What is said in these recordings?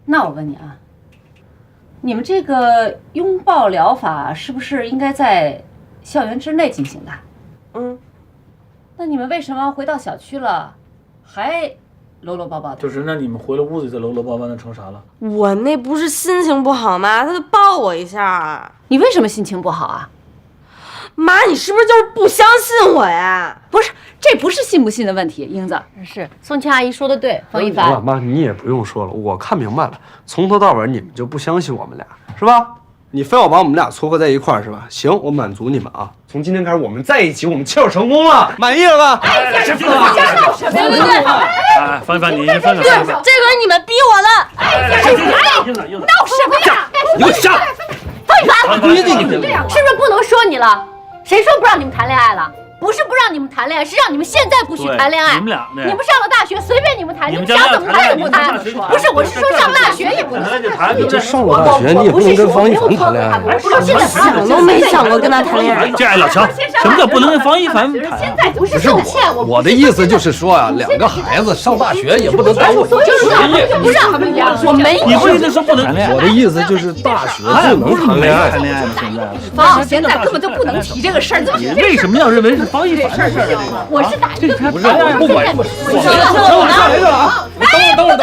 那我问你啊，你们这个拥抱疗法是不是应该在校园之内进行的？嗯，那你们为什么回到小区了，还搂搂抱抱的？就是那你们回了屋子再搂搂抱抱，那成啥了？我那不是心情不好吗？他就抱我一下。你为什么心情不好啊？妈，你是不是就是不相信我呀？不是，这不是信不信的问题，英子。是宋倩阿姨说的对，方一凡。妈，你也不用说了，我看明白了，从头到尾你们就不相信我们俩，是吧？你非要把我们俩撮合在一块儿，是吧？行，我满足你们啊！从今天开始，我们在一起，我们牵手成功了，满意了吧？哎，师傅，对，哎，方一凡，你先分手。这个是你们逼我的。闹什么呀？你给我下来！方一凡，不一定，是不是不能说你了？谁说不让你们谈恋爱了？不是不让你们谈恋爱，是让你们现在不许谈恋爱。你们俩，你们上了大学，随便你们谈，你们想怎么谈怎么谈。不是，我是说上大学也不能。你这上了大学，你也不能跟方一凡谈恋爱。想都没想过跟他谈恋爱。这爱老乔，什么叫不能跟方一凡谈？现在不是宋倩，我的意思就是说啊，两个孩子上大学也不能耽误就是不让他们俩，我没有。你不一直说不能谈恋爱？我的意思就是大学不能谈恋爱。谈恋爱了，现在。方，现在根本就不能提这个事儿。你为什么要认为是方一凡的事儿？我是打一个不是，不管。我下来了啊！等会儿。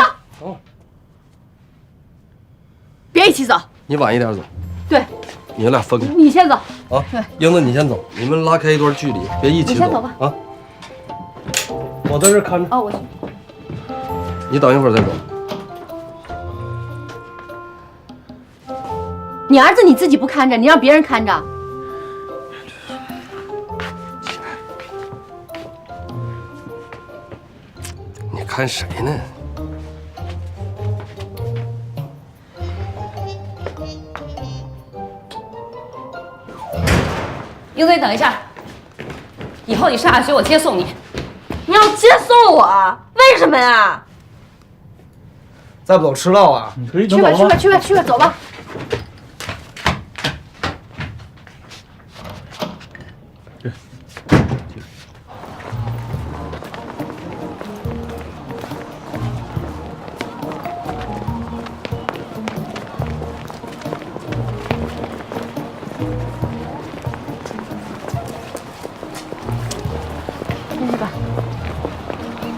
别一起走，你晚一点走。对，你俩分开你先走。啊。对，英子你先走，你们拉开一段距离，别一起走。你先走吧。啊。我在这看着。哦，我去。你等一会儿再走。你儿子你自己不看着，你让别人看着。你看谁呢？英子，你等一下，以后你上下学我接送你。你要接送我？为什么呀？再不走迟到啊！去吧，去吧，去吧，去吧，走吧。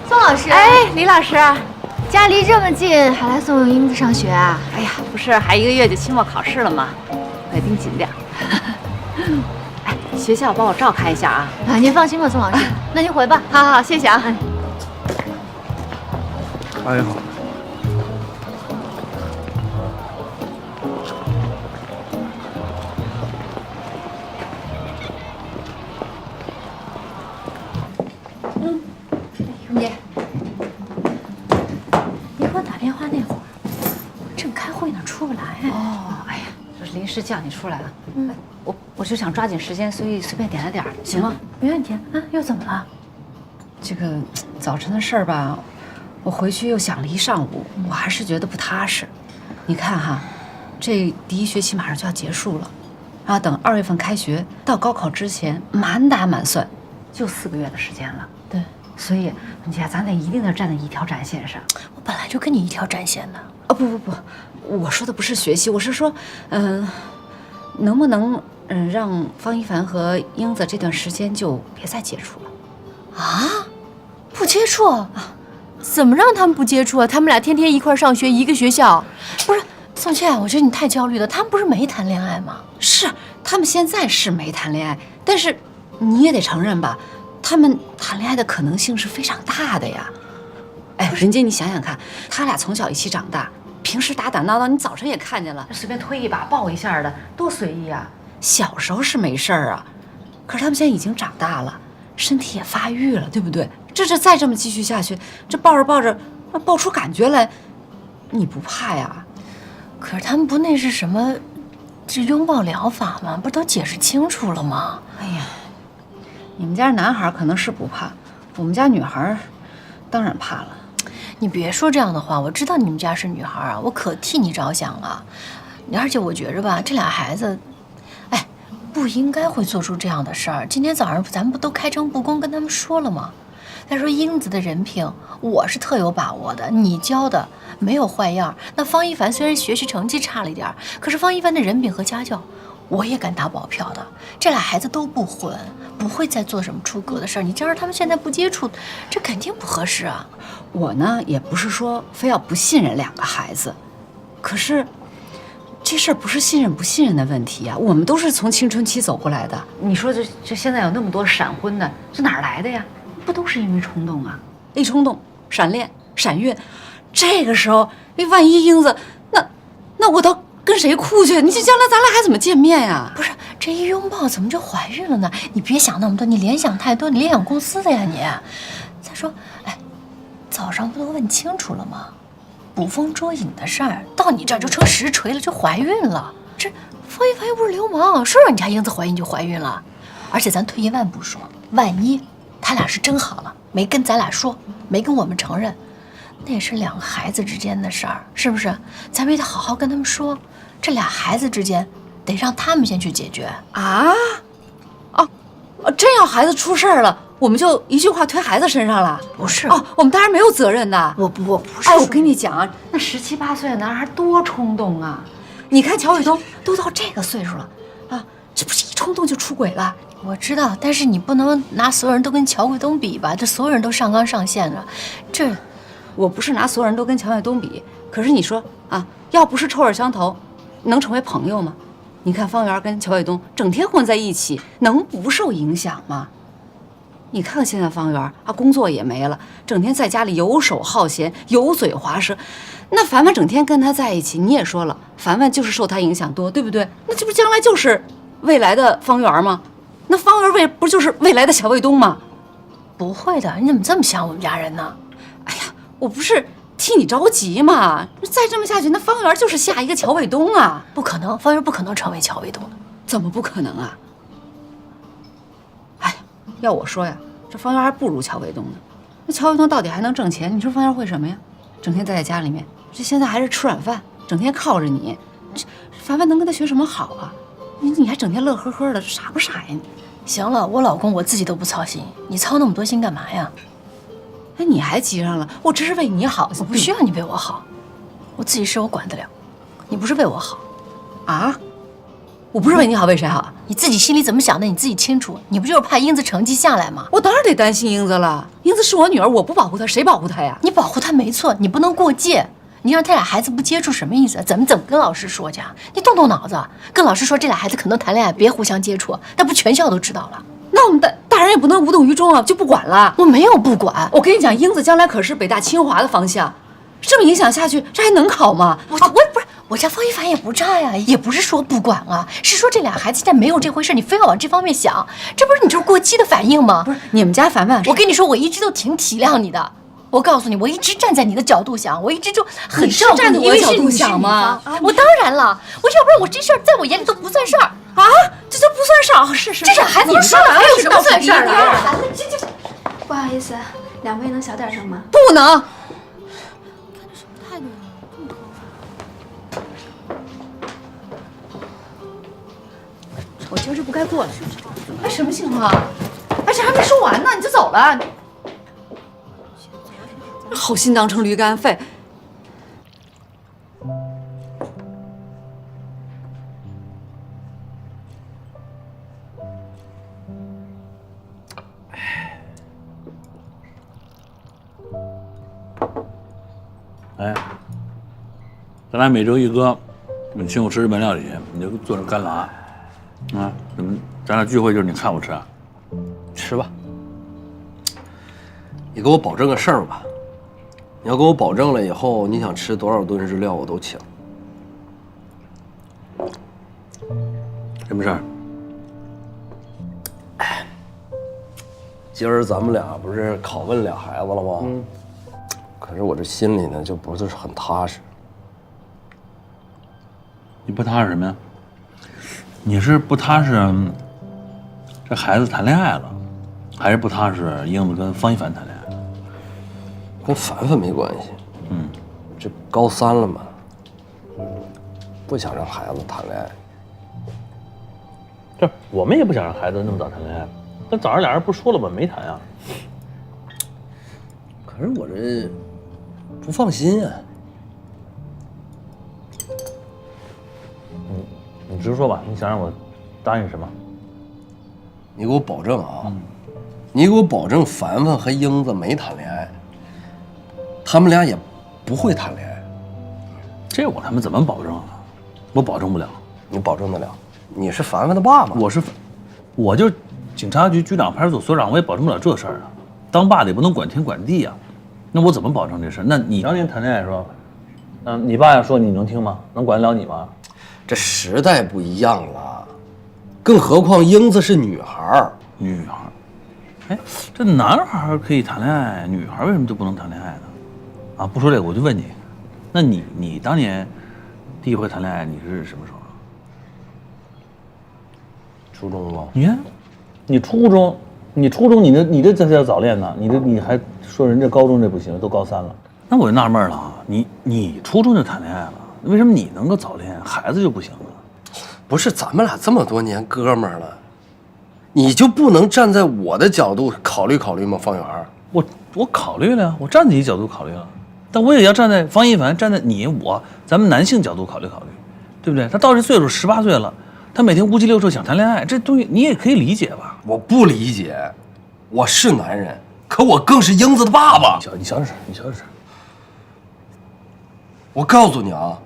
宋老师，哎，李老师，家离这么近，还来送英子上学啊？哎呀，不是还1个月就期末考试了吗？得盯紧点。哎，学校帮我照看一下啊。啊，您放心吧，宋老师。那您回吧。好好，谢谢啊。阿姨好。你给我打电话那会儿，我正开会呢，出不来。哦，哎呀，就是临时叫你出来了。我就想抓紧时间，所以随便点了点儿，行吗？没问题啊。又怎么了？这个早晨的事儿吧，我回去又想了一上午，我还是觉得不踏实。你看哈，这第1学期马上就要结束了，然后等2月份开学，到高考之前满打满算就4个月的时间了。对，所以你看，咱得一定要站在一条战线上。我本来就跟你一条战线的。哦，不，我说的不是学习，我是说，能不能让方一凡和英子这段时间就别再接触了？啊？不接触啊？怎么让他们不接触啊？他们俩天天一块上学，一个学校。不是，宋倩，我觉得你太焦虑了。他们不是没谈恋爱吗？是，他们现在是没谈恋爱，但是你也得承认吧，他们谈恋爱的可能性是非常大的呀。哎，人家你想想看，他俩从小一起长大，平时打打闹闹，你早晨也看见了，随便推一把抱一下的，多随意啊。小时候是没事儿啊，可是他们现在已经长大了，身体也发育了，对不对？这再这么继续下去，这抱着抱着抱出感觉来，你不怕呀？可是他们不那是什么，这拥抱疗法吗？不都解释清楚了吗？哎呀，你们家男孩可能是不怕，我们家女孩当然怕了。你别说这样的话，我知道你们家是女孩啊，我可替你着想啊。而且我觉着吧，这俩孩子，不应该会做出这样的事儿。今天早上咱们不都开诚布公跟他们说了吗？再说英子的人品，我是特有把握的，你教的没有坏样。那方一凡虽然学习成绩差了一点，可是方一凡的人品和家教，我也敢打保票的。这俩孩子都不混，不会再做什么出格的事儿。你这样他们现在不接触，这肯定不合适啊。我呢也不是说非要不信任两个孩子，可是这事儿不是信任不信任的问题啊，我们都是从青春期走过来的。你说这现在有那么多闪婚的，这哪儿来的呀？不都是因为冲动啊？一冲动，闪恋、闪孕，这个时候，万一英子，那我到跟谁哭去？你这将来咱俩还怎么见面呀？不是，这一拥抱怎么就怀孕了呢？你别想那么多，你联想太多，你联想公司的呀你。再说，哎，早上不都问清楚了吗？捕风捉影的事儿，到你这儿就成实锤了，就怀孕了。这方一凡又不是流氓，说让你家英子怀孕就怀孕了。而且咱退一万步说，万一他俩是真好了，没跟咱俩说，没跟我们承认，那也是两个孩子之间的事儿，是不是？咱们也得好好跟他们说，这俩孩子之间得让他们先去解决啊！真要孩子出事儿了，我们就一句话推孩子身上了？不是哦，我们当然没有责任的。我不是。哎，我跟你讲啊，那17、18岁的男孩多冲动啊！你看乔伟东都到这个岁数了啊，这不是一冲动就出轨了？我知道，但是你不能拿所有人都跟乔卫东比吧？这所有人都上纲上线了，这我不是拿所有人都跟乔卫东比，可是你说啊，要不是臭味相投，能成为朋友吗？你看方圆跟乔卫东整天混在一起，能不受影响吗？你看看现在方圆啊，工作也没了，整天在家里游手好闲，油嘴滑舌。那凡凡整天跟他在一起，你也说了，凡凡就是受他影响多，对不对？那这不将来就是未来的方圆吗？那方圆不就是未来的小卫东吗？不会的，你怎么这么想我们家人呢？哎呀，我不是替你着急嘛！再这么下去，那方圆就是下一个乔卫东啊！不可能，方圆不可能成为乔卫东的。怎么不可能啊？哎，要我说呀，这方圆还不如乔卫东呢。那乔卫东到底还能挣钱？你说方圆会什么呀？整天待在家里面，这现在还是吃软饭，整天靠着你，这凡凡能跟他学什么好啊？你还整天乐呵呵的，傻不傻呀你？行了，我老公我自己都不操心，你操那么多心干嘛呀？哎，你还急上了？我这是为你好，我不需要你为我好，我自己事我管得了。你不是为我好啊？我不是为你好，为谁好？你自己心里怎么想的你自己清楚。你不就是怕英子成绩下来吗？我当然得担心英子了。英子是我女儿，我不保护她，谁保护她呀？你保护她没错，你不能过界。你让这俩孩子不接触什么意思？怎么跟老师说去？你动动脑子，跟老师说这俩孩子可能谈恋爱，别互相接触，那不全校都知道了？那我们大人也不能无动于衷啊，就不管了。我没有不管，我跟你讲，英子将来可是北大清华的方向，这么影响下去，这还能考吗？我不是我家方一凡也不差呀，也不是说不管啊，是说这俩孩子现在没有这回事，你非要往这方面想，这不是你就是过激的反应吗？不是，你们家凡凡，我跟你说，我一直都挺体谅你的。我告诉你，我一直站在你的角度想，我一直就很照顾你，站在我的角度想吗？我当然了，我要不然我这事儿在我眼里都不算事儿啊，这就不算事儿。是这俩孩子你说哪有什么算事儿啊？不好意思，两位能小点声吗？不能。态度我今儿就不该过来。哎，什么情况？哎，这还没说完呢，你就走了？好心当成驴肝肺。哎，咱俩每周一哥，你请我吃日本料理，你就做成干辣，啊，怎么咱俩聚会就是你看我吃啊？吃吧，你给我保证个事儿吧。你要给我保证了以后，你想吃多少顿日料我都请。什么事儿？今儿咱们俩不是拷问俩孩子了吗？可是我这心里呢，就不是很踏实。你不踏实什么呀？你是不踏实这孩子谈恋爱了，还是不踏实英子跟方一凡谈恋爱？跟凡凡没关系。这高3了嘛，不想让孩子谈恋爱。这我们也不想让孩子那么早谈恋爱，但早上俩人不说了吗？没谈啊。可是我这不放心啊。你直说吧，你想让我答应什么？你给我保证啊，你给我保证凡凡和英子没谈恋爱，他们俩也不会谈恋爱。这我他妈怎么保证啊？我保证不了。你保证得了？你是凡凡的爸爸。我就是警察局局长、派出所所长，我也保证不了这事儿啊。当爸的也不能管天管地啊，那我怎么保证这事儿？那你当年谈恋爱是吧？你爸要说你能听吗？能管得了你吗？这时代不一样了，更何况英子是女孩儿。女孩，哎，这男孩可以谈恋爱，女孩为什么就不能谈恋爱呢？啊，不说这个，我就问你，那你当年第一回谈恋爱你是什么时候？初中吗？你看，你初中，你这才叫早恋呢，你还说人家高中这不行，都高3了，那我就纳闷了啊，你初中就谈恋爱了，为什么你能够早恋，孩子就不行了？不是，咱们俩这么多年哥们儿了，你就不能站在我的角度考虑考虑吗？方圆，我考虑了呀，我站在你角度考虑了，但我也要站在方一凡、站在你我咱们男性角度考虑考虑，对不对？他到这岁数18岁了，他每天无鸡六兽想谈恋爱，这东西你也可以理解吧？我不理解，我是男人，可我更是英子的爸爸。你小点声，你小点声。我告诉你啊，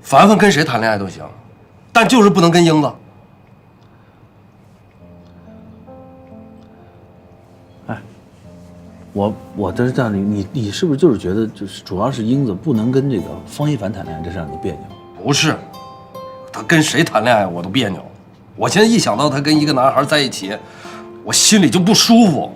凡凡跟谁谈恋爱都行，但就是不能跟英子。我这是这样，你是不是就是觉得就是主要是英子不能跟这个方一凡谈恋爱，这是让你别扭？不是，他跟谁谈恋爱我都别扭。我现在一想到他跟一个男孩在一起，我心里就不舒服。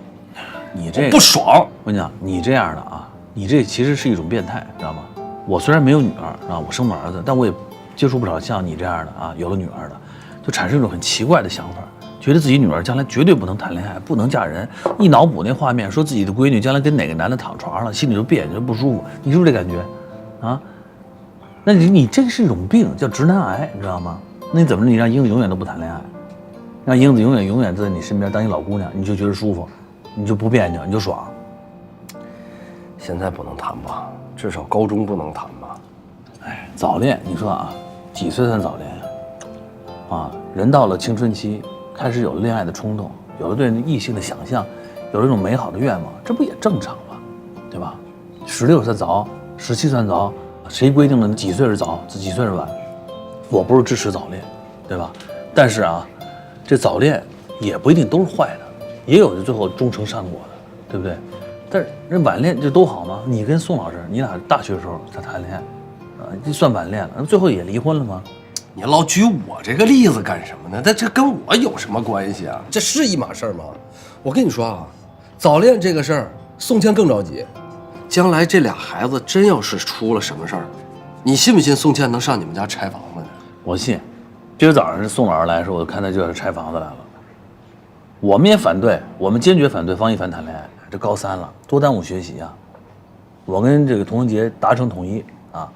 你这不爽。我跟你讲，你这样的啊，你这其实是一种变态，知道吗？我虽然没有女儿啊，我生了儿子，但我也接触不少像你这样的啊，有了女儿的，就产生一种很奇怪的想法。觉得自己女儿将来绝对不能谈恋爱，不能嫁人，一脑补那画面，说自己的闺女将来跟哪个男的躺床上了，心里就别扭，就不舒服。你是不是这感觉？啊？那你这是一种病，叫直男癌，你知道吗？那你怎么你让英子永远都不谈恋爱，让英子永远在你身边当一老姑娘，你就觉得舒服，你就不别扭，你就爽。现在不能谈吧，至少高中不能谈吧。哎，早恋，你说啊，几岁算早恋啊？人到了青春期。开始有了恋爱的冲动，有了对异性的想象，有了一种美好的愿望，这不也正常吗？对吧？16算早，17算早，谁规定了几岁是早，几岁是晚？我不是支持早恋，对吧？但是啊，这早恋也不一定都是坏的，也有最后终成善果的，对不对？但是人晚恋就都好吗？你跟宋老师，你俩大学的时候才谈恋爱，这算晚恋了，最后也离婚了吗？你老举我这个例子干什么呢？这跟我有什么关系啊？这是一码事儿吗？我跟你说啊，早恋这个事儿，宋茜更着急。将来这俩孩子真要是出了什么事儿，你信不信宋茜能上你们家拆房子呢？我信。今儿早上是宋老师来的时候，我看他就要拆房子来了。我们也反对，我们坚决反对方一凡谈恋爱。这高3了，多耽误学习啊！我跟这个童文杰达成统一啊。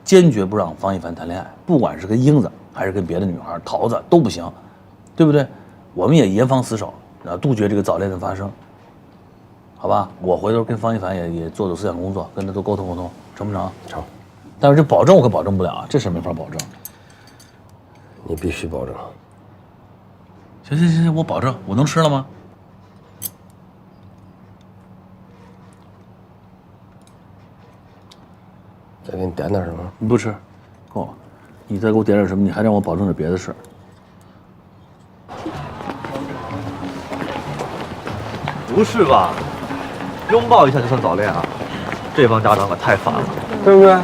坚决不让方一凡谈恋爱，不管是跟英子还是跟别的女孩、桃子都不行，对不对？我们也严防死守，杜绝这个早恋的发生，好吧？我回头跟方一凡也做思想工作，跟他都沟通沟通，成不成？成。但是这保证我可保证不了啊，这事没法保证。你必须保证。行，我保证。我能吃了吗？再给你点点什么？你不吃，够了。你再给我点点什么？你还让我保证点别的事。不是吧？拥抱一下就算早恋啊？这帮家长可太烦了，对不对？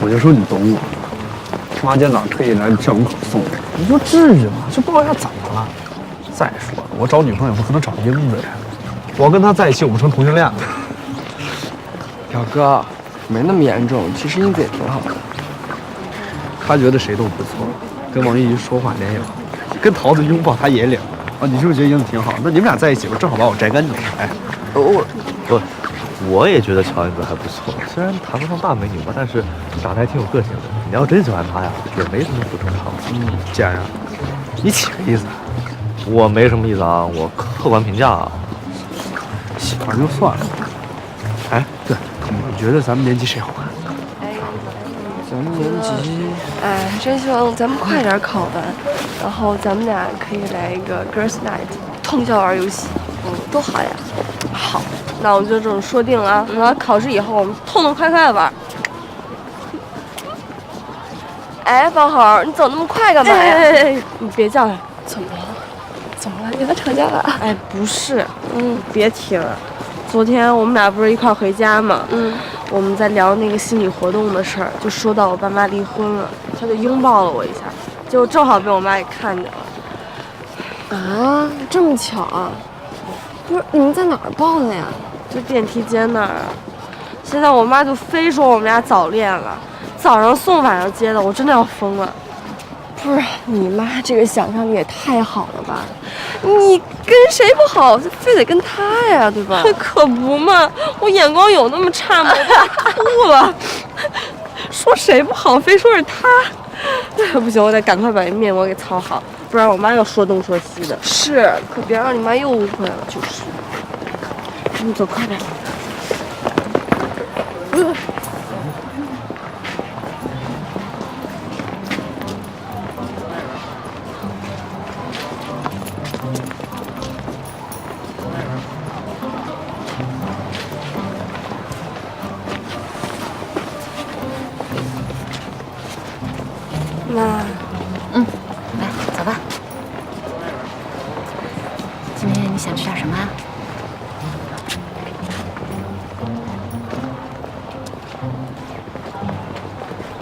我就说你懂我，妈今天早上特意来校门口送我，你说至于吗？就抱一下怎么了？再说了，我找女朋友不可能找英子呀，我跟她在一起，我们成同性恋了。表哥。没那么严重，其实英子也挺好的。他觉得谁都不错，跟王一说话脸也好，跟桃子拥抱他也脸啊。你是不是觉得英子挺好？那你们俩在一起，我正好把我摘干净。哎，我也觉得乔英子还不错，虽然谈不上大美女吧，但是长得还挺有个性的。你要真喜欢她呀，也没什么不正常。家人，你起个意思？我没什么意思啊，我客观评价啊。喜欢就算了。哎，对，你觉得咱们年级谁好看？咱们年级，哎，真希望咱们快点考完，然后咱们俩可以来一个 girls night， 通宵玩游戏，多好呀！好，那我们就这么说定了啊。然后考试以后我们痛痛快快玩。哎，方豪，你走那么快干嘛呀？哎，你别叫他。怎么了？怎么了？你和他吵架了？哎，不是，别提了。昨天我们俩不是一块回家吗？我们在聊那个心理活动的事儿，就说到我爸妈离婚了，他就拥抱了我一下，结果正好被我妈给看见了。啊，这么巧啊？不是，你们在哪儿抱的呀？就电梯间那儿啊。现在我妈就非说我们俩早恋了，早上送晚上接的，我真的要疯了。不是，你妈这个想象力也太好了吧？你跟谁不好，就非得跟他呀，对吧？可不嘛，我眼光有那么差吗？我吐了，说谁不好，非说是他。不行，我得赶快把这面膜给擦好，不然我妈又说东说西的。是，可别让你妈又误会了。就是，你走快点。妈，来，走吧。今天你想吃点什么啊？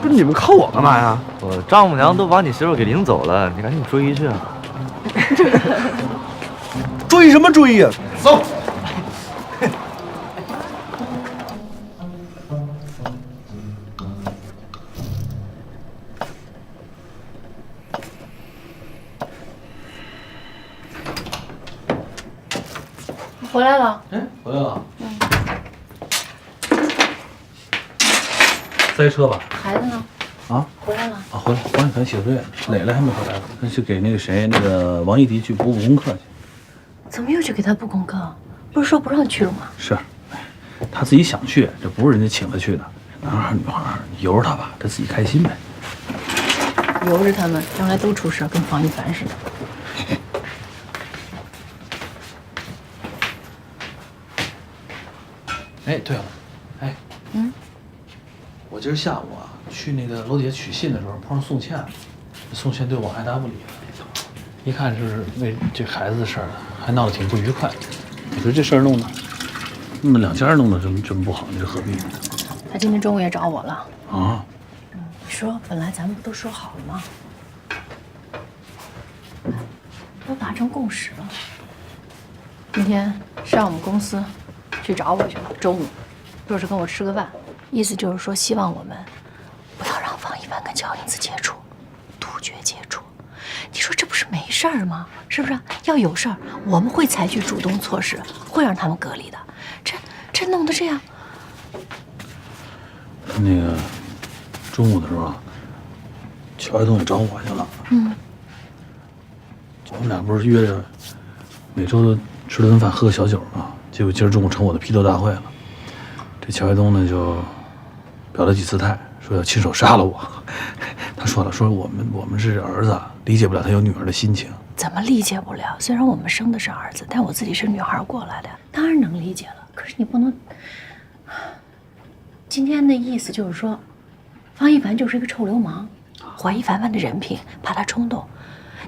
不是你们看我干嘛呀？我丈母娘都把你媳妇给领走了，你赶紧追去啊！追什么追呀？走。回来了。哎，回来了。塞车吧？孩子呢？啊，回来了。啊，回来，王一凡写作业，磊磊还没回来呢，那去给那个谁，那个王一迪去补功课去。怎么又去给他补功课？不是说不让去了吗？是，哎，他自己想去，这不是人家请他去的。男孩女孩，由着他吧，他自己开心呗。由着他们，将来都出事，跟方一凡似的。哎，对了，哎，我今儿下午啊去那个楼底下取信的时候碰上宋倩了，宋倩对我爱答不理的，一看就是为这孩子的事儿，还闹得挺不愉快。你说这事儿弄的，那么两家弄得这么不好，你说何必呢？他今天中午也找我了。啊？你说本来咱们不都说好了吗？都达成共识了。今天上我们公司去找我去了，中午说是跟我吃个饭，意思就是说希望我们不要让方一凡跟乔英子接触，杜绝接触。你说这不是没事儿吗？是不是？要有事儿，我们会采取主动措施，会让他们隔离的。这弄得这样。那个中午的时候啊，乔爱东也找我去了。我们俩不是约着每周都吃顿饭喝个小酒吗？结果今儿中午成我的批斗大会了。这乔爱东呢就表了几次态，说要亲手杀了我。他说了，说我们是儿子，理解不了他有女儿的心情。怎么理解不了？虽然我们生的是儿子，但我自己是女孩过来的，当然能理解了。可是你不能，今天的意思就是说，方一凡就是一个臭流氓，怀疑凡凡的人品，怕他冲动。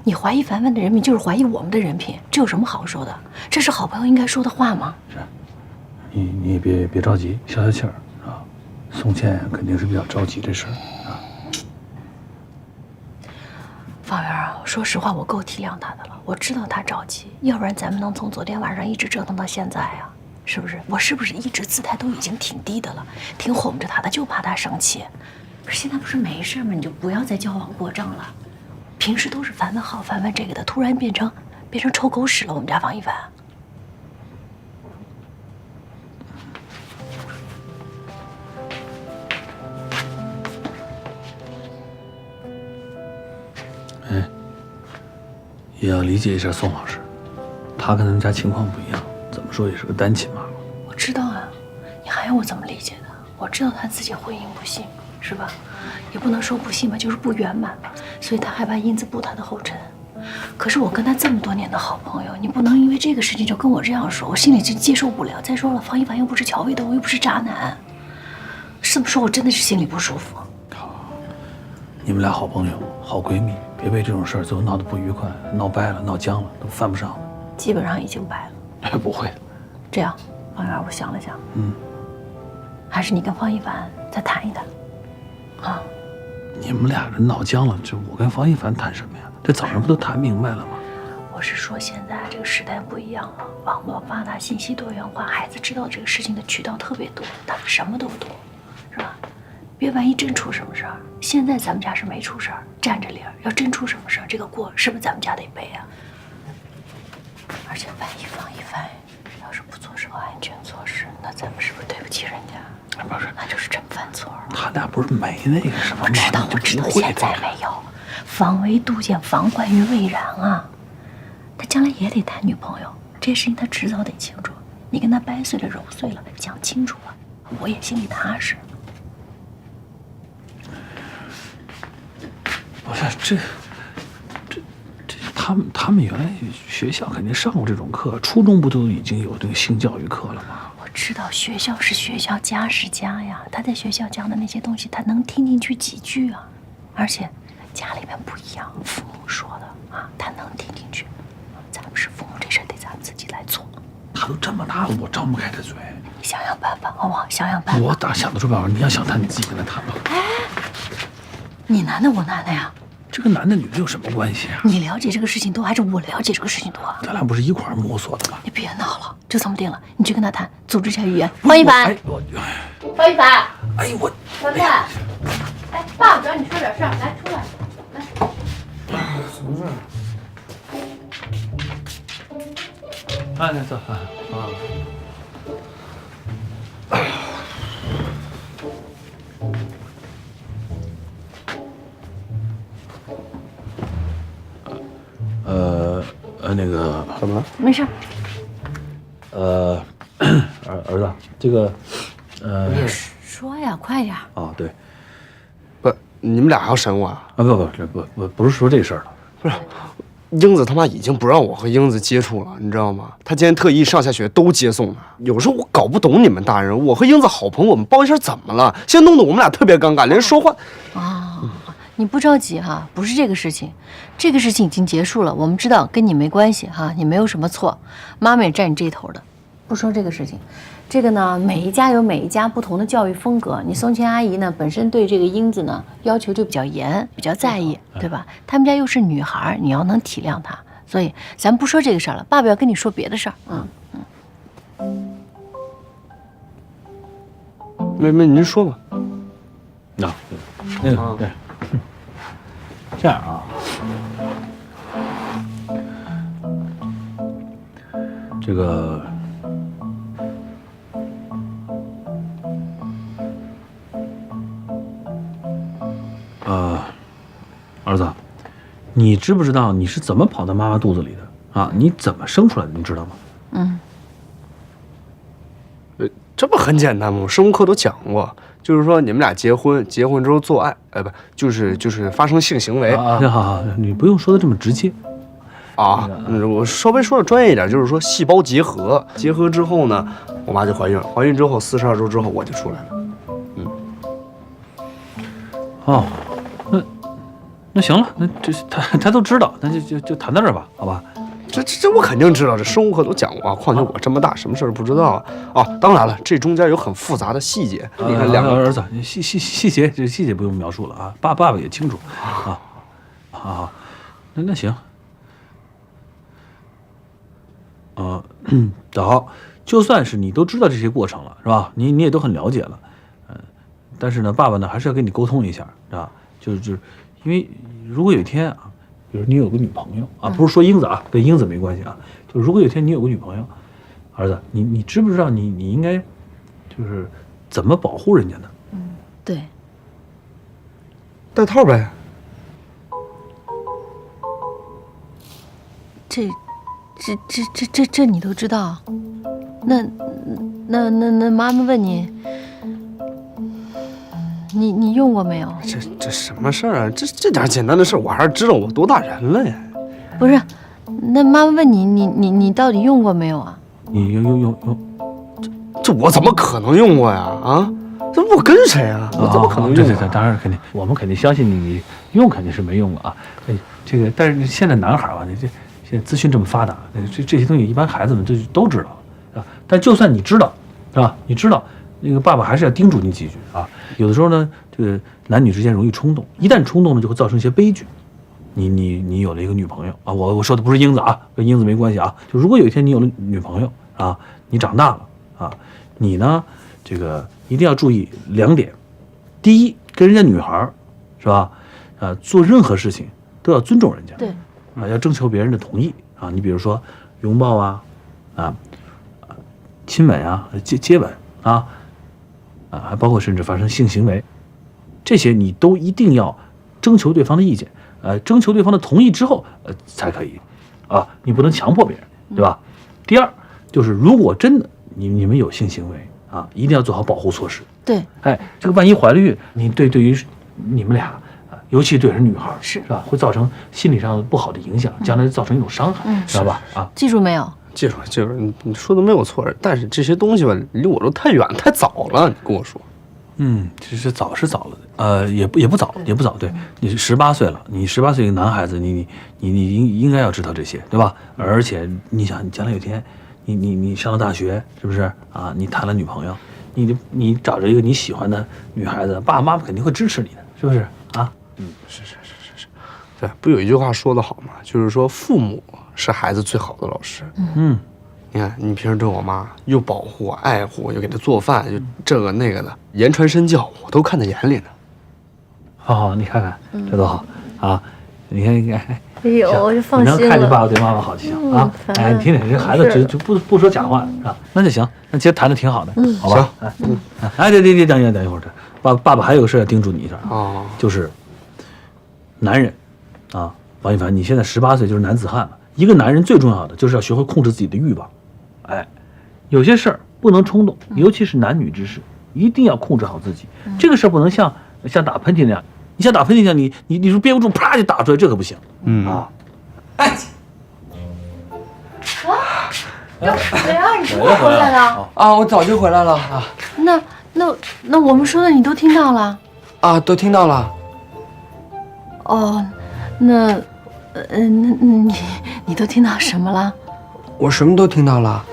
你怀疑凡凡的人品，就是怀疑我们的人品，这有什么好说的？这是好朋友应该说的话吗？是，你也别着急，消消气儿啊。宋倩肯定是比较着急这事儿啊。方圆啊，说实话，我够体谅他的了。我知道他着急，要不然咱们能从昨天晚上一直折腾到现在呀？是不是？我是不是一直姿态都已经挺低的了，挺哄着他的，就怕他生气。可是现在不是没事吗？你就不要再矫枉过正了。平时都是凡凡好，凡凡这个的，突然变成臭狗屎了。我们家方一凡。哎，也要理解一下宋老师，他跟他们家情况不一样，怎么说也是个单亲妈妈。知道啊，你还要我怎么理解的？我知道他自己婚姻不幸，是吧？也不能说不幸吧，就是不圆满吧，所以他害怕英子步他的后尘。可是我跟他这么多年的好朋友，你不能因为这个事情就跟我这样说，我心里就接受不了。再说了，方一凡又不是乔卫的，我又不是渣男，这么说我真的是心里不舒服。你们俩好朋友、好闺蜜，别为这种事儿最后闹得不愉快，闹掰了、闹僵了，都犯不上。基本上已经掰了。不会的。这样，方一凡，我想了想，还是你跟方一凡再谈一谈，啊。你们俩人闹僵了，这我跟方一凡谈什么呀？这早上不都谈明白了吗？我是说，现在这个时代不一样了，网络发达，信息多元化，孩子知道这个事情的渠道特别多，他们什么都懂，是吧？别万一真出什么事儿，现在咱们家是没出事儿，占着理儿，要真出什么事儿，这个锅是不是咱们家得背啊？而且万一方一凡要是不做什么安全措施，那咱们是不是对不起人家？不是，那就是真犯错了。他俩不是没那个什么吗？我知道，现在没有，防微杜渐，防患于未然啊。他将来也得谈女朋友，这些事情他迟早得清楚。你跟他掰碎了、揉碎了，讲清楚了，我也心里踏实。不是他们原来学校肯定上过这种课，初中不都已经有这个性教育课了吗？我知道学校是学校，家是家呀。他在学校讲的那些东西，他能听进去几句啊？而且家里面不一样，父母说的啊，他能听进去。咱们是父母，这事得咱们自己来做。他都这么大了，我张不开这嘴。你想想办法，好不好？想想办法。我哪想得出办法？你要想谈，你自己跟他谈吧。哎，你男的，我男的呀？这个男的女的有什么关系啊？你了解这个事情多，还是我了解这个事情多啊？咱俩不是一块儿摸索的吗？你别闹了，就这么定了。你去跟他谈，组织一下语言。方一凡，方一凡，哎我，凡凡，哎，爸爸找你说点事儿，来出来，来。什么事儿？哎，走啊！那个怎么了？没事。儿子，这个，说呀，快点。哦，对，不，你们俩还要审我啊？不是说这事儿了，不是，英子他妈已经不让我和英子接触了，你知道吗？他今天特意上下学都接送他。有时候我搞不懂你们大人，我和英子好朋友，我们抱一下怎么了？现在弄得我们俩特别尴尬，连说话。你不着急哈，不是这个事情，这个事情已经结束了，我们知道跟你没关系哈，你没有什么错，妈妈也站你这头的，不说这个事情。这个呢，每一家有每一家不同的教育风格，你松琴阿姨呢本身对这个英子呢要求就比较严，比较在意，对吧？他们家又是女孩，你要能体谅她，所以咱不说这个事儿了，爸爸要跟你说别的事儿。妹妹，您说吧。那个对。这样啊，这个儿子，你知不知道你是怎么跑到妈妈肚子里的啊？你怎么生出来的？你知道吗？这不很简单吗？生物课都讲过，就是说你们俩结婚之后做爱，不，就是发生性行为。好，你不用说的这么直接啊。我稍微说的专业一点，就是说细胞结合之后呢，我妈就怀孕了，怀孕之后42周之后我就出来了。那行了，那这他都知道，那就谈到这儿吧，好吧？这我肯定知道，这生物课都讲过啊。况且我这么大，什么事儿不知道啊？当然了，这中间有很复杂的细节。你看两个儿子，细节不用描述了啊，爸爸也清楚啊。好，那行。好，就算是你都知道这些过程了，是吧？你也都很了解了，但是呢，爸爸呢还是要跟你沟通一下，是吧？就是因为如果有一天啊。比如你有个女朋友啊，不是说英子啊，跟英子没关系啊。就如果有一天你有个女朋友，儿子，你知不知道你应该就是怎么保护人家呢？对，戴套呗。这你都知道？那那妈妈问你，你用过没有？这什么事儿啊？这点简单的事儿，我还是知道，我多大人了呀？不是，那妈妈问你到底用过没有啊？你用，这我怎么可能用过呀？啊，这我跟谁啊？我怎么可能用？对，当然肯定，我们肯定相信你用肯定是没用过啊。这个，但是现在男孩啊，现在资讯这么发达，这些东西一般孩子们都知道啊。但就算你知道，是吧？你知道，那个爸爸还是要叮嘱你几句啊。有的时候呢，这个男女之间容易冲动，一旦冲动呢，就会造成一些悲剧。你有了一个女朋友啊，我说的不是英子啊，跟英子没关系啊。就如果有一天你有了女朋友啊，你长大了啊，你呢，这个一定要注意2点。第一，跟人家女孩是吧？做任何事情都要尊重人家，对，要征求别人的同意啊。你比如说拥抱啊，亲吻啊，接吻啊，还包括甚至发生性行为，这些你都一定要征求对方的意见，征求对方的同意之后，才可以，啊，你不能强迫别人，对吧？第二就是如果真的你们有性行为啊，一定要做好保护措施。对，这个万一怀了孕，你对于你们俩，尤其对是女孩，是吧，会造成心理上不好的影响，将来造成一种伤害，知道吧？啊，记住没有？记住，你说的没有错，但是这些东西吧，离我都太远太早了，你跟我说。其实早是早了的，也不早，对，你是18岁了，你18岁一个男孩子，你应该要知道这些，对吧？而且你想，你将来有一天，你上了大学，是不是啊？你谈了女朋友，你找着一个你喜欢的女孩子，爸爸妈妈肯定会支持你的，是不是啊？是，对，不有一句话说得好吗？就是说父母是孩子最好的老师。你看，你平时对我妈又保护爱护，又给她做饭，就这个那个的，言传身教，我都看在眼里呢。好，你看看这多好啊！你看，哎呦，我就放心了。你能看见爸爸对妈妈好就行啊！你听听，这孩子就不说假话啊，那就行。那今天谈的挺好的，好吧？对，等一会儿，爸爸还有个事要叮嘱你一下啊，就是男人啊，王一凡，你现在18岁就是男子汉了。一个男人最重要的就是要学会控制自己的欲望，有些事儿不能冲动，尤其是男女之事，一定要控制好自己。这个事儿不能像打喷嚏那样，你像打喷嚏那样，你说憋不住，啪就打出来，这可不行。谁啊？你怎么回来了？啊，我早就回来了啊。那我们说的你都听到了？啊，都听到了。哦，那你都听到什么了？我什么都听到了。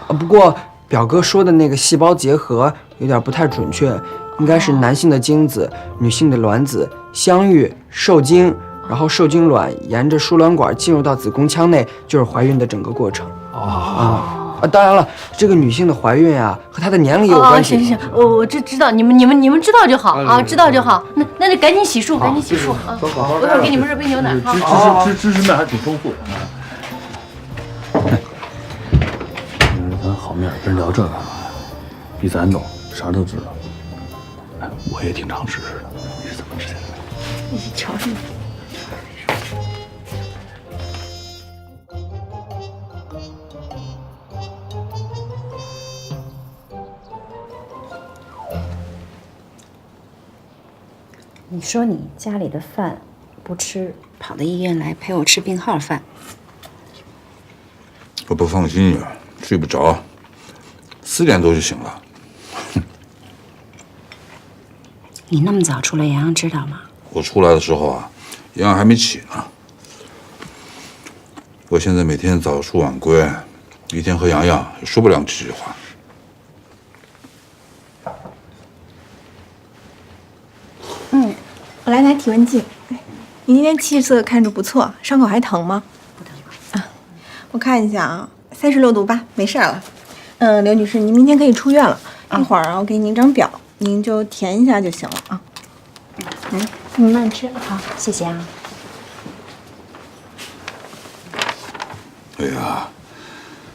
不过表哥说的那个细胞结合有点不太准确，应该是男性的精子、女性的卵子相遇受精，然后受精卵沿着输卵管进入到子宫腔内，就是怀孕的整个过程。当然了，这个女性的怀孕啊和她的年龄有关系。行，我知道，你们知道就好啊，知道就好。那就赶紧洗漱，赶紧洗漱啊！我一会儿给你们热杯牛奶。知识面还挺丰富的。咱好面跟人聊这干嘛呀？比咱懂，啥都知道。我也挺长知识的，你是怎么知道的？你瞧你。你说你家里的饭不吃，跑到医院来陪我吃病号饭。我不放心你，睡不着，4点多就醒了。你那么早出来，洋洋知道吗？我出来的时候啊，洋洋还没起呢。我现在每天早出晚归，一天和洋洋也说不了几句话。我来拿体温计。你今天气色看着不错，伤口还疼吗？不疼了。我看一下啊，36度8，没事了。刘女士，您明天可以出院了。一会儿啊，我给您张表，您就填一下就行了啊。你慢吃。好，谢谢啊。哎呀，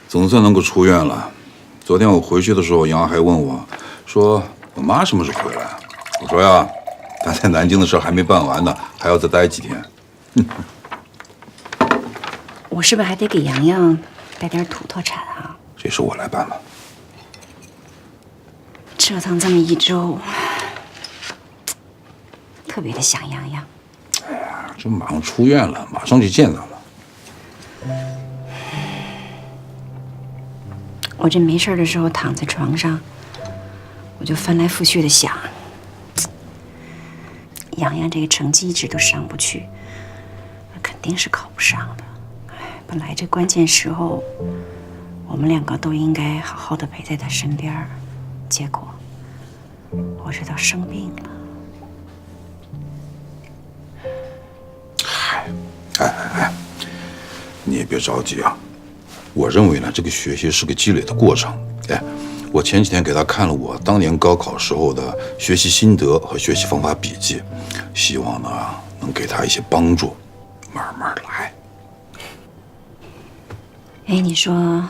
总算能够出院了。昨天我回去的时候，杨还问我，说我妈什么时候回来？我说呀，她在南京的事还没办完呢，还要再待几天。我是不是还得给洋洋带点土特产啊？这事我来办吧。折腾这么一周，特别的想洋洋。哎呀，这马上出院了，马上去见他了。我这没事的时候躺在床上，我就翻来覆去的想，洋洋这个成绩一直都上不去，肯定是考不上的。哎，本来这关键时候，我们两个都应该好好的陪在他身边，结果我这倒生病了。哎，你也别着急啊。我认为呢，这个学习是个积累的过程。哎，我前几天给他看了我当年高考时候的学习心得和学习方法笔记，希望呢能给他一些帮助，慢慢来。哎，你说，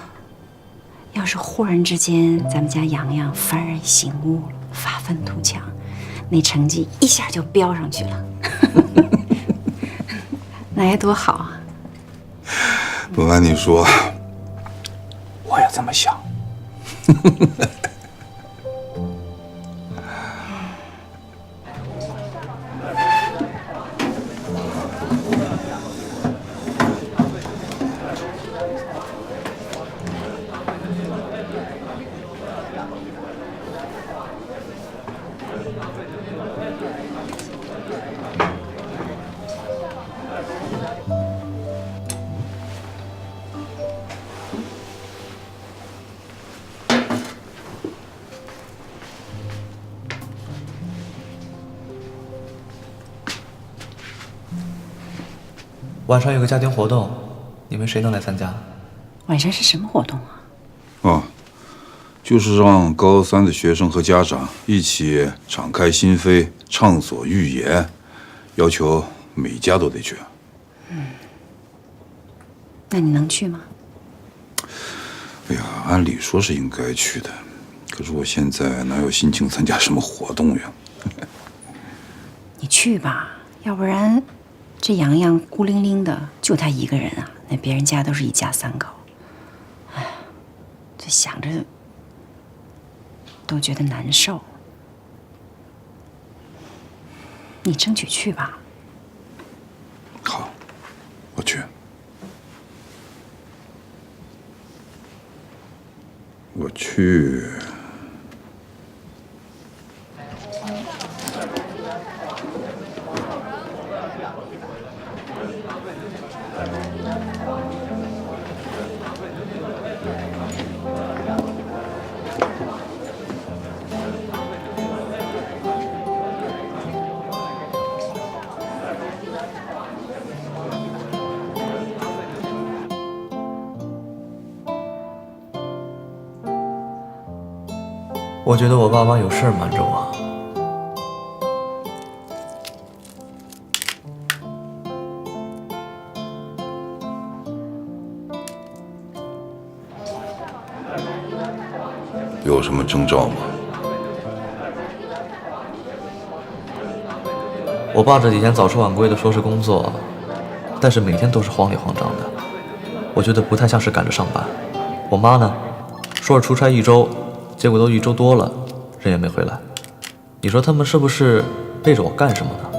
要是忽然之间咱们家洋洋幡然醒悟了，发愤图强，那成绩一下就飙上去了，那该多好啊！不瞒你说，我也这么想。晚上有个家庭活动，你们谁能来参加？晚上是什么活动啊？哦，就是让高3的学生和家长一起敞开心扉，畅所欲言，要求每家都得去。那你能去吗？哎呀，按理说是应该去的，可是我现在哪有心情参加什么活动呀？你去吧，要不然这洋洋孤零零的，就他一个人啊，那别人家都是一家3口。哎，这想着都觉得难受。你争取去吧。好，我去。我去。我觉得我爸妈有事儿瞒着我。有什么征兆吗？我爸这几天早出晚归的说是工作，但是每天都是慌里慌张的，我觉得不太像是赶着上班。我妈呢，说是出差1周。结果都1周多了，人也没回来。你说他们是不是背着我干什么呢？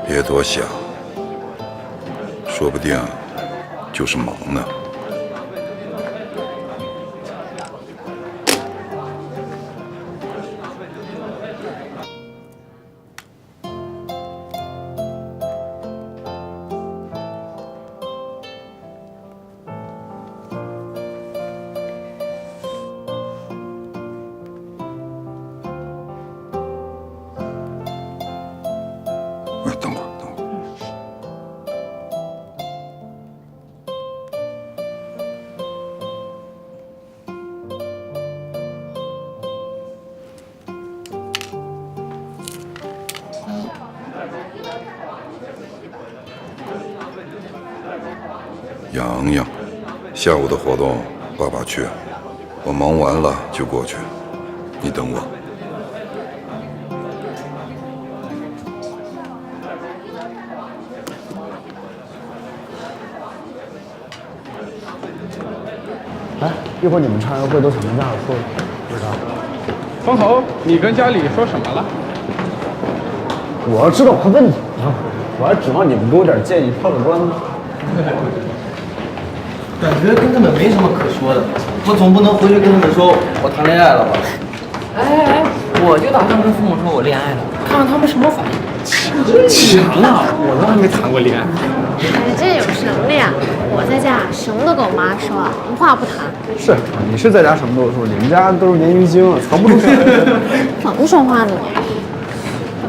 别多想，说不定就是忙呢。等会儿。洋洋，下午的活动爸爸去。我忙完了就过去，你等我。来，一会儿你们唱完会都想跟家长说。不知道。光头，你跟家里说什么了？我要知道他问题啊，我还指望你们给我点建议，抛个关子。感觉跟他们没什么可说的，我总不能回去跟他们说我谈恋爱了吧？哎，我就打算跟父母说我恋爱了，看看他们什么反应。强啊！我都还没谈过恋爱。哎，这有什么的呀？我在家什么都跟我妈说，无话不谈。是，你是在家什么都说，你们家都是鲶鱼精，藏不住事儿。怎么说话呢？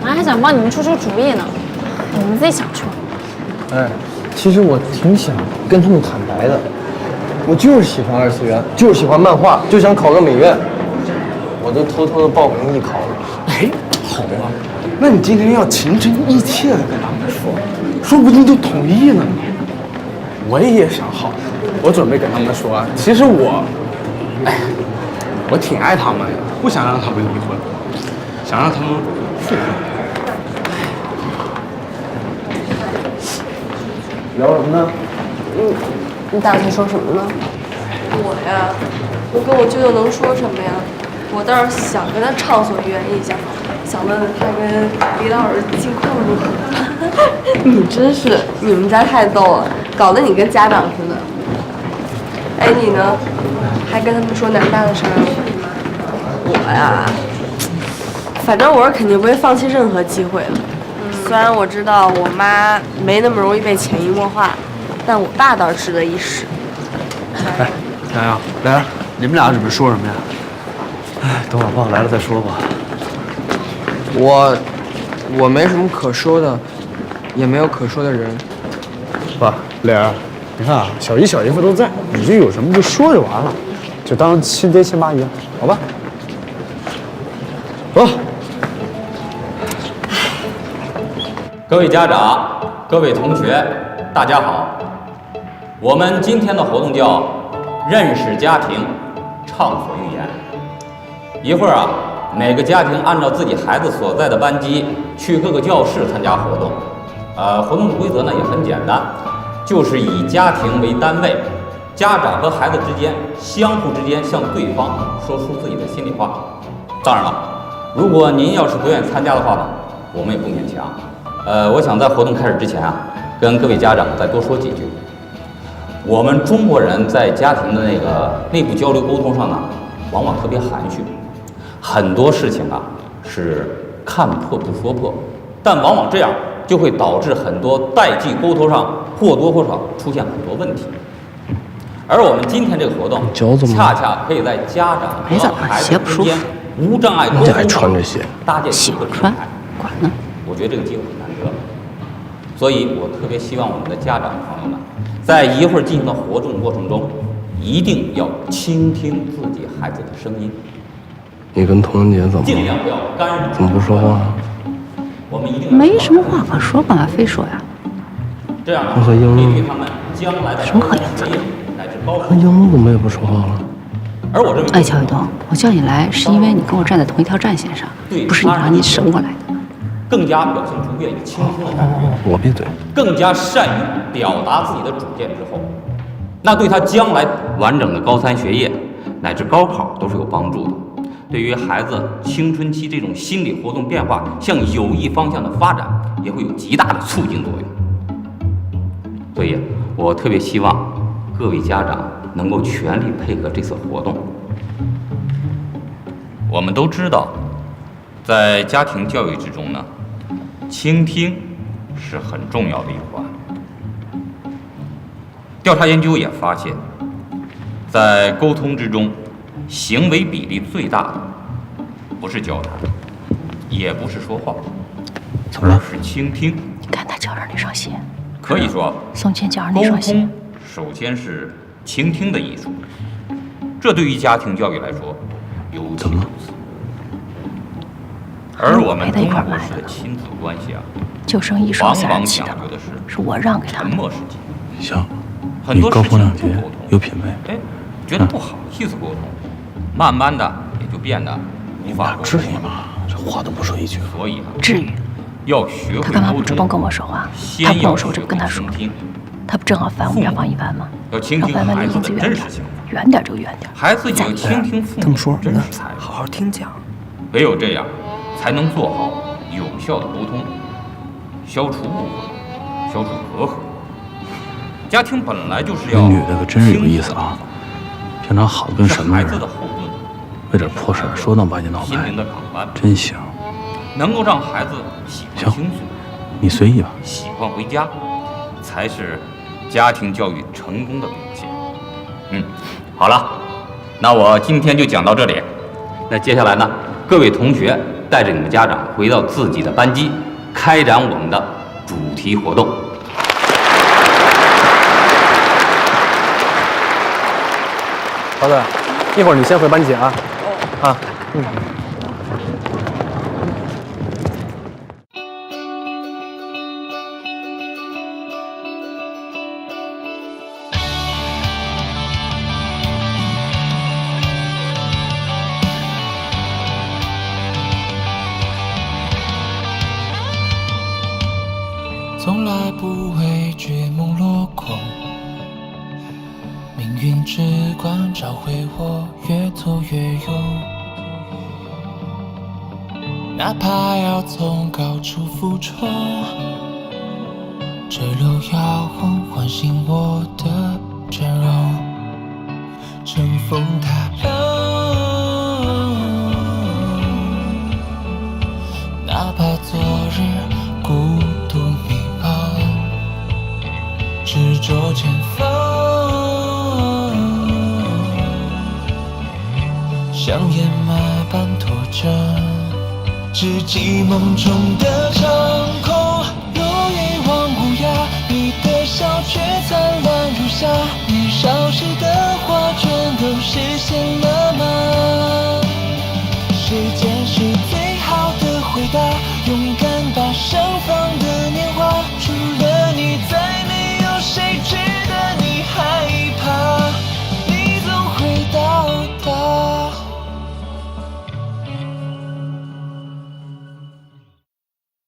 本来还想帮你们出出主意呢，你们自己想去吧。哎，其实我挺想跟他们坦白的，我就是喜欢二次元，就是喜欢漫画，就想考个美院，我都偷偷的报名艺考了。哎，好啊，那你今天要情真意切的跟他们说，说不定就同意了呢。我也想好，我准备跟他们说，其实我挺爱他们的，不想让他们离婚，想让他们复婚。聊什么呢？你打算说什么呢？我呀，我跟我舅舅能说什么呀？我倒是想跟他畅所欲言一下，想问问他跟李老师近况如何。你真是，你们家太逗了，搞得你跟家长似的。哎，你呢？还跟他们说南大的事儿？我呀，反正我是肯定不会放弃任何机会的。虽然我知道我妈没那么容易被潜移默化，但我爸倒是值得一试。哎，洋洋，来，你们俩准备说什么呀？哎，等我爸来了再说吧。我没什么可说的，也没有可说的人。爸，磊儿，你看啊，小姨、小姨夫都在，你就有什么就说就完了，就当亲爹亲妈一样，好吧？走。各位家长、各位同学，大家好。我们今天的活动叫“认识家庭，畅所欲言”。一会儿啊，每个家庭按照自己孩子所在的班级去各个教室参加活动。活动的规则呢也很简单，就是以家庭为单位，家长和孩子之间相互之间向对方说出自己的心里话。当然了，如果您要是不愿意参加的话呢，我们也不勉强。我想在活动开始之前啊，跟各位家长再多说几句。我们中国人在家庭的那个内部交流沟通上呢，往往特别含蓄，很多事情啊是看破不说破，但往往这样就会导致很多代际沟通上或多或少出现很多问题。而我们今天这个活动，恰恰可以在家长和孩子之间无障碍沟通上搭建一个平台。管呢？我觉得这个机会很难得，所以我特别希望我们的家长朋友们，在一会儿进行的活动过程中，一定要倾听自己孩子的声音。你跟童文杰怎么了？尽量不要干扰。怎么不说话？我们一定没什么话可说，干嘛非说呀？这样和英对于他们将来的什么和英子？乃至高和英怎么也不说话了？而我认为，哎，乔雨东，我叫你来是因为你跟我站在同一条战线上，不是你让你省我来的。更加表现出愿意倾听的感觉，我闭嘴。更加善于表达自己的主见之后，那对他将来完整的高三学业乃至高考都是有帮助的。对于孩子青春期这种心理活动变化向有益方向的发展，也会有极大的促进作用。所以，我特别希望各位家长能够全力配合这次活动。我们都知道，在家庭教育之中呢，倾听是很重要的一环。调查研究也发现，在沟通之中，行为比例最大的不是交谈，也不是说话，而是倾听。你看他叫让你上线，可以说，宋茜叫让你上线。首先是倾听的艺术，这对于家庭教育来说尤其如此。而我们中国式的亲子关系啊，就剩一双往往起的了，讲究的是我让给他沉默时间。行，很多你高风亮节事情不沟通，有品位。哎，觉得不好意思沟通，慢慢的也就变得无法至于吗？这话都不说一句。所以至于。要学会他干嘛不沟通，主动跟我说话？他不跟我说，我就跟他说。他不正好烦我们家方一凡吗？要倾听让凡凡离孩子影子远点，的真实想法，远点就远点。孩子也要倾听父母的真实态度，好好听讲。唯有这样，才能做好有效的沟通，消除误会，消除隔阂。家庭本来就是要……这女的可真是有意思啊，平常好的跟什么似的，为点破事说闹八斤闹心灵的港湾，真行。能够让孩子喜欢倾诉，你随意吧。喜欢回家，才是家庭教育成功的表现。好了，那我今天就讲到这里。那接下来呢，各位同学带着你们家长回到自己的班级，开展我们的主题活动。华子，一会儿你先回班级啊。啊，从来不畏惧梦落空，命运之光照会我越走越勇，哪怕要从高处俯冲，坠落摇晃唤醒我的真容，乘风踏浪，哪怕昨日孤独迷茫，执着前方，像野马般拖着自己梦中的长空。若一望无涯，你的笑却灿烂如夏，年少时的话全都实现了吗？时间